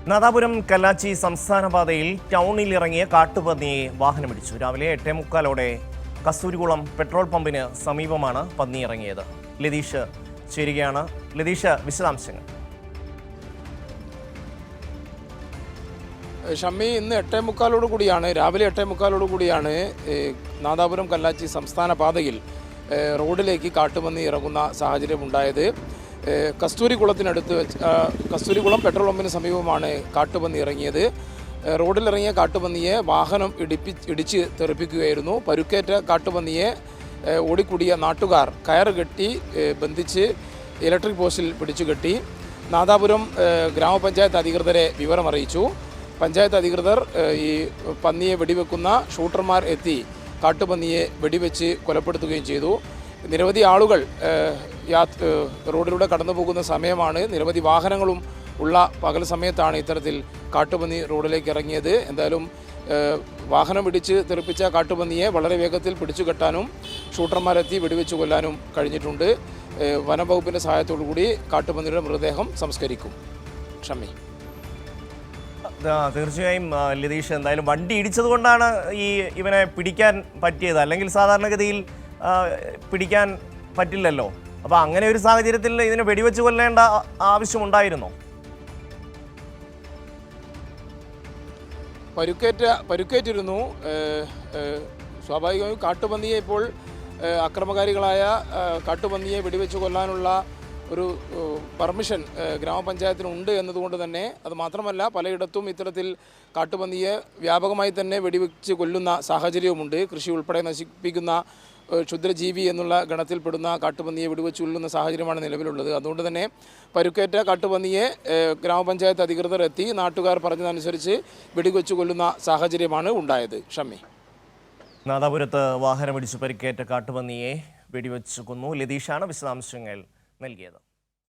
നാദാപുരം കല്ലാച്ചി സംസ്ഥാന പാതയിൽ ടൗണിൽ ഇറങ്ങിയ കാട്ടുപന്നിയെ വാഹനമിടിച്ചു. രാവിലെ 8:45 കസ്തൂരികുളം പെട്രോൾ പമ്പിന് സമീപമാണ് പന്നി ഇറങ്ങിയത്. ലതീഷ് ചേരുകയാണ്. ലതീഷ്, വിശദാംശങ്ങൾ. ഷമ്മി, ഇന്ന് 8:45 കൂടിയാണ്, രാവിലെ 8:45 കൂടിയാണ് നാദാപുരം കല്ലാച്ചി സംസ്ഥാന പാതയിൽ റോഡിലേക്ക് കാട്ടുപന്നി ഇറങ്ങുന്ന സാഹചര്യം ഉണ്ടായത്. കസ്തൂരികുളം പെട്രോൾ പമ്പിന് സമീപമാണ് കാട്ടുപന്നി ഇറങ്ങിയത്. റോഡിലിറങ്ങിയ കാട്ടുപന്നിയെ വാഹനം ഇടിച്ച് തെറിപ്പിക്കുകയായിരുന്നു. പരുക്കേറ്റ കാട്ടുപന്നിയെ ഓടിക്കൂടിയ നാട്ടുകാർ കയറ് കെട്ടി ബന്ധിച്ച് ഇലക്ട്രിക് പോസ്റ്റിൽ പിടിച്ചു കെട്ടി. നാദാപുരം ഗ്രാമപഞ്ചായത്ത് അധികൃതരെ വിവരമറിയിച്ചു. പഞ്ചായത്ത് അധികൃതർ ഈ പന്നിയെ വെടിവെക്കുന്ന ഷൂട്ടർമാർ എത്തി കാട്ടുപന്നിയെ വെടിവെച്ച് കൊലപ്പെടുത്തുകയും ചെയ്തു. നിരവധി ആളുകൾ റോഡിലൂടെ കടന്നു പോകുന്ന സമയമാണ്. നിരവധി വാഹനങ്ങളും ഉള്ള പകൽ സമയത്താണ് ഇത്തരത്തിൽ കാട്ടുപന്നി റോഡിലേക്ക് ഇറങ്ങിയത്. എന്തായാലും വാഹനം ഇടിച്ച് തെറിപ്പിച്ച കാട്ടുപന്നിയെ വളരെ വേഗത്തിൽ പിടിച്ചു കെട്ടാനും ഷൂട്ടർമാരെത്തി വെടിവെച്ച് കൊല്ലാനും കഴിഞ്ഞിട്ടുണ്ട്. വനംവകുപ്പിൻ്റെ സഹായത്തോടു കൂടി കാട്ടുപന്നിയുടെ മൃതദേഹം സംസ്കരിക്കും. ഷമ്മി, തീർച്ചയായും ലതീഷ്, എന്തായാലും വണ്ടി ഇടിച്ചത് കൊണ്ടാണ് ഇവനെ പിടിക്കാൻ പറ്റിയത്. അല്ലെങ്കിൽ സാധാരണഗതിയിൽ പിടിക്കാൻ പറ്റില്ലല്ലോ. അപ്പോൾ അങ്ങനെ ഒരു സാഹചര്യത്തിൽ ഇതിനെ വെടിവെച്ച് കൊല്ലേണ്ട ആവശ്യമുണ്ടായിരുന്നോ? പരുക്കേറ്റിരുന്നു. സ്വാഭാവികമായും കാട്ടുപന്നിയെ ഇപ്പോൾ അക്രമകാരികളായ കാട്ടുപന്നിയെ വെടിവെച്ച് കൊല്ലാനുള്ള ഒരു പെർമിഷൻ ഗ്രാമപഞ്ചായത്തിനുണ്ട് എന്നതുകൊണ്ട് തന്നെ, അത് മാത്രമല്ല പലയിടത്തും ഇത്തരത്തിൽ കാട്ടുപന്നിയെ വ്യാപകമായി തന്നെ വെടിവെച്ച് കൊല്ലുന്ന സാഹചര്യവുമുണ്ട്. കൃഷി ഉൾപ്പെടെ നശിപ്പിക്കുന്ന ക്ഷുദ്രജീവി എന്നുള്ള ഗണത്തിൽപ്പെടുന്ന കാട്ടുപന്നിയെ വെടിവെച്ച് കൊല്ലുന്ന സാഹചര്യമാണ് നിലവിലുള്ളത്. അതുകൊണ്ട് തന്നെ പരുക്കേറ്റ കാട്ടുപന്നിയെ ഗ്രാമപഞ്ചായത്ത് അധികൃതർ എത്തി നാട്ടുകാർ പറഞ്ഞതനുസരിച്ച് വെടിവെച്ച് കൊല്ലുന്ന സാഹചര്യമാണ് ഉണ്ടായത്. ഷമ്മി, നാദാപുരത്ത് വാഹനമിടിച്ച് പരിക്കേറ്റ കാട്ടുപന്നിയെ വെടിവെച്ച് കൊന്നു. ലതീഷാണ് വിശദാംശങ്ങൾ നൽകിയത്.